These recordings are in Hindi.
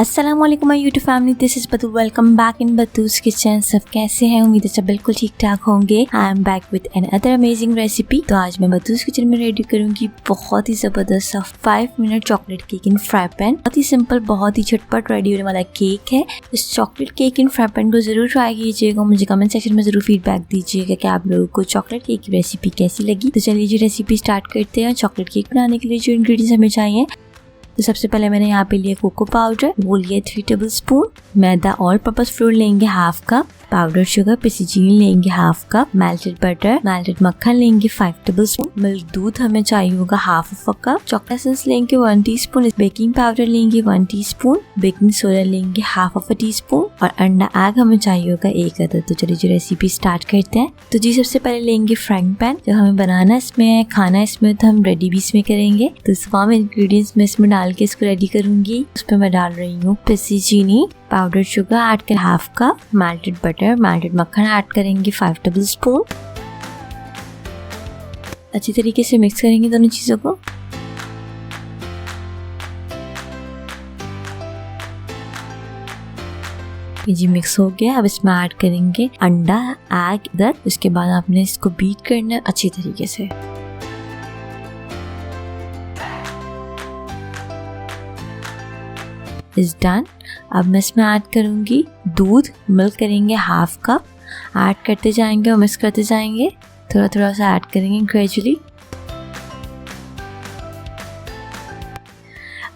अस्सलाम वालेकुम my YouTube family, this is Batool. Welcome back in Batool's kitchen. सब कैसे हैं? उम्मीद है सब बिल्कुल ठीक ठाक होंगे। I am back with another amazing recipe. तो आज मैं बतूल्स किचन में रेडी करूंगी बहुत ही जबरदस्त सा 5 मिनट चॉकलेट केक इन फ्राई पैन। बहुत ही सिंपल, बहुत ही झटपट रेडी होने वाला केक है। इस चॉकलेट केक इन फ्राई पैन को जरूर ट्राई कीजिएगा। मुझे कमेंट सेक्शन में जरूर फीडबैक दीजिएगा कि आप लोगों को चॉकलेट केक की रेसिपी कैसी लगी। तो चलिए जी रेसिपी स्टार्ट करते हैं। चॉकलेट केक बनाने के लिए जो इंग्रेडिएंट्स हमें चाहिए, तो सबसे पहले मैंने यहाँ पे लिया कोको पाउडर, वो लिया 3 टेबल स्पून। मैदा ऑल पर्पस फ्लोर लेंगे हाफ कप। पाउडर शुगर, पिसी चीनी लेंगे half cup. Melted butter, melted मक्खन लेंगे 5 टेबल स्पून। मिल्क दूध हमें चाहिए होगा half a cup. Chocolate essence लेंगे 1 टीस्पून। बेकिंग पाउडर लेंगे 1 टीस्पून। बेकिंग सोडा लेंगे हाफ ऑफ अ टीस्पून। और अंडा एग हमें चाहिए होगा 1 अदद। तो चलिए जो रेसिपी स्टार्ट करते हैं। तो जी सबसे पहले लेंगे फ्राइंग पैन। जब हमें बनाना इसमें है, खाना इसमें, तो हम रेडी भी इसमें करेंगे। तो तमाम इंग्रेडिएंट्स मैं इसमें डाल के इसको रेडी करूंगी। उसमें मैं डाल रही हूँ पिसी चीनी, पाउडर शुगर ऐड कर half cup, melted butter, melted मक्खन ऐड करेंगे 5 टेबल स्पून। अच्छी तरीके से मिक्स करेंगे दोनों चीजों को। जी मिक्स हो गया। अब इसमें ऐड करेंगे अंडा एग इधर। उसके बाद आपने इसको बीट करना है अच्छी तरीके से। Is done. अब मैं इसमें ऐड करूंगी दूध। मिल्क करेंगे हाफ कप। ऐड करते जाएंगे और मिक्स करते जाएंगे। थोड़ा थोड़ा सा ऐड करेंगे ग्रेजुअली।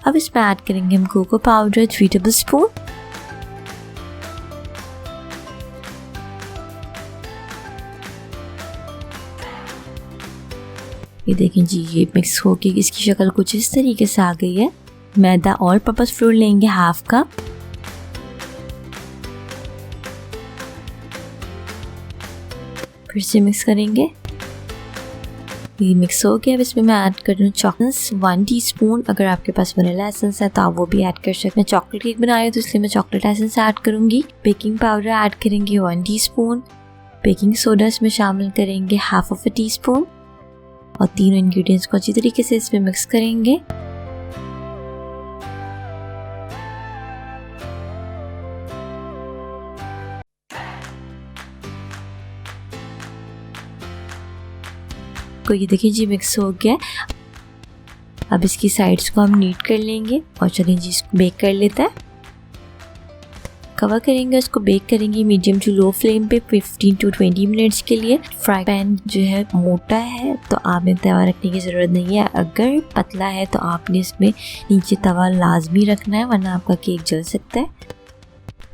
अब इसमें ऐड करेंगे हम कोको पाउडर 3 टेबल स्पून। ये देखें जी, ये मिक्स होके इसकी शक्ल कुछ इस तरीके से आ गई है। मैदा ऑल पर्पस फ्लोर लेंगे हाफ कप। फिर से मिक्स करेंगे। ये मिक्स हो गया। अब इसमें मैं ऐड कर रही हूँ चॉकलेट 1 टीस्पून। अगर आपके पास वनीला एसेंस है तो आप वो भी ऐड कर सकते हैं। चॉकलेट केक बना रही हूँ तो इसलिए मैं चॉकलेट एसेंस ऐड करूंगी। बेकिंग पाउडर ऐड करेंगे 1 टीस्पून। बेकिंग सोडा इसमें शामिल करेंगे हाफ ऑफ अ टीस्पून। और तीनों इंग्रेडिएंट्स को अच्छी तरीके से इसमें मिक्स करेंगे। को ये देखिए जी मिक्स हो गया। अब इसकी साइड्स को हम नीट कर लेंगे और चलिए जी इसको बेक कर लेते हैं। कवर करेंगे, उसको बेक करेंगे मीडियम टू लो फ्लेम पे 15 to 20 मिनट्स के लिए। फ्राई पैन जो है मोटा है तो आपने तवा रखने की ज़रूरत नहीं है। अगर पतला है तो आपने इसमें नीचे तवा लाजमी रखना है, वरना आपका केक जल सकता है।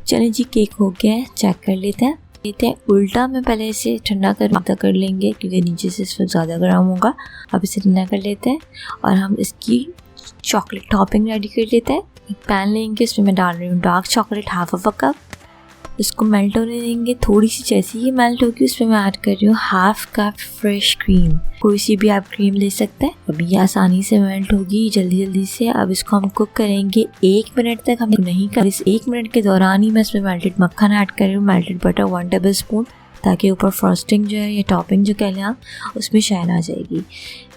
चलिए जी केक हो गया है, चेक कर लेते हैं। उल्टा में पहले इसे ठंडा कर लेंगे क्योंकि नीचे से इस वक्त ज़्यादा गर्म होगा। अब इसे ठंडा कर लेते हैं और हम इसकी चॉकलेट टॉपिंग रेडी कर लेते हैं। एक पैन लेंगे, इसमें मैं डाल रही हूँ dark chocolate half of a cup. इसको मेल्ट होने देंगे। थोड़ी सी जैसे ही मेल्ट होगी उसमें मैं ऐड कर रही हूँ हाफ कप फ्रेश क्रीम। कोई सी भी आप क्रीम ले सकते हैं। अब ये आसानी से मेल्ट होगी जल्दी जल्दी से। अब इसको हम कुक करेंगे 1 मिनट तक। हम नहीं कर, इस 1 मिनट के दौरान ही मैं इसमें मेल्टेड मक्खन ऐड कर रही हूँ, मेल्टेड बटर 1 टेबल स्पून, ताकि ऊपर फ्रॉस्टिंग जो है या टॉपिंग जो कह लें आप, उसमें शाइन आ जाएगी।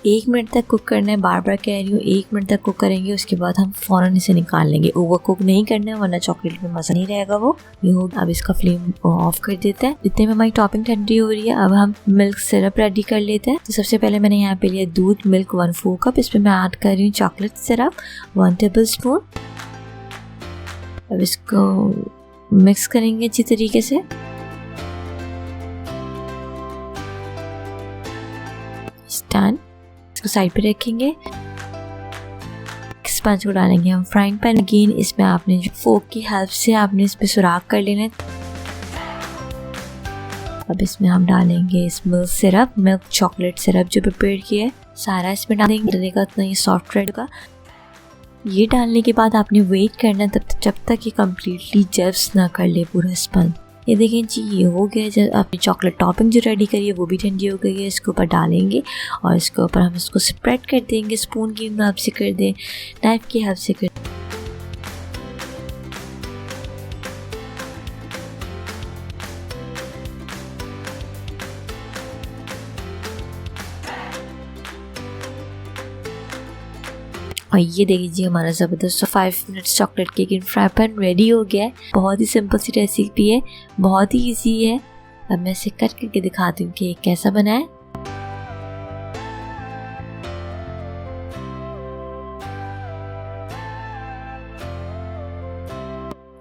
1 मिनट तक कुक करना है, बार बार कह रही हूँ 1 मिनट तक कुक करेंगे। उसके बाद हम फ़ौरन इसे निकाल लेंगे। ओवर कुक नहीं करना है वरना चॉकलेट में मज़ा नहीं रहेगा वो। ये हो। अब इसका फ्लेम ऑफ कर देते हैं। इतने में हमारी टॉपिंग ठंडी हो रही है। अब हम मिल्क सिरप रेडी कर लेते हैं। तो सबसे पहले मैंने यहाँ पे लिया दूध, मिल्क 1/4 कप। इसमें मैं ऐड कर रही हूँ चॉकलेट सिरप 1 टेबल स्पून। अब इसको मिक्स करेंगे अच्छी तरीके से। डन। इसको साइड पे रखेंगे। स्पंज को डालेंगे हम फ्राइंग पैन। अगेन इसमें आपने जो फोक की हेल्प से आपने इसमें सुराख कर लेना है। अब इसमें हम डालेंगे इस milk syrup, milk chocolate syrup जो प्रिपेयर किया है, सारा इसमें डालेंगे। डलेगा इतना ये सॉफ्ट रहेगा। ये डालने के बाद आपने वेट करना जब तक ये कम्प्लीटली जब्स ना कर ले पूरा स्पंज। ये देखें जी ये हो गया। जब आपने चॉकलेट टॉपिंग जो रेडी करी है वो भी ठंडी हो गई है। इसके ऊपर डालेंगे और इसके ऊपर हम इसको स्प्रेड कर देंगे। स्पून की हेल्प से कर दें, नाइफ की हेल्प से कर। और ये देखिए जी हमारा ज़बरदस्त 5 मिनट्स चॉकलेट केक इन फ्राई पैन रेडी हो गया है। बहुत ही सिंपल सी रेसिपी है, बहुत ही इजी है। अब मैं इसे कट करके दिखाती हूँ कि ये कैसा बना है।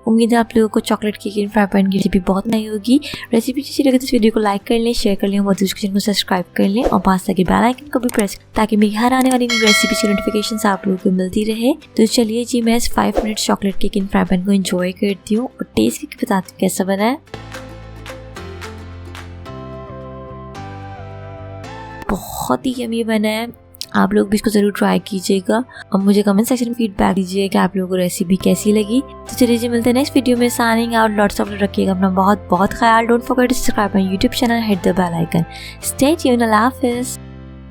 उम्मीद है आप लोगों को चॉकलेट केक इन फ्राई पैन की रेसिपी बहुत नई होगी। रेसिपी अच्छी लगे तो इस वीडियो को लाइक कर लें, शेयर कर लें और चैनल को सब्सक्राइब कर लें और पास लगे बेल आइकन को भी प्रेस ताकि मेरी हर आने वाली रेसिपी की नोटिफिकेशन आप लोगों को मिलती रहे। तो चलिए जी मैं इस 5 मिनट चॉकलेट केक इन फ्राई पैन को एंजॉय करती हूँ और टेस्ट करके बताती हूँ कैसा बना है। बहुत ही यमी बना है, आप लोग भी इसको ज़रूर ट्राई कीजिएगा और मुझे कमेंट सेक्शन में फीडबैक दीजिएगा कि आप लोगों को रेसिपी कैसी लगी। तो चलिए जी मिलते हैं नेक्स्ट वीडियो में। Signing out, lots of love, रखिएगा अपना बहुत बहुत ख्याल। Don't forget to subscribe my YouTube channel, hit the bell icon. Stay tuned, अल्लाह हाफिज़।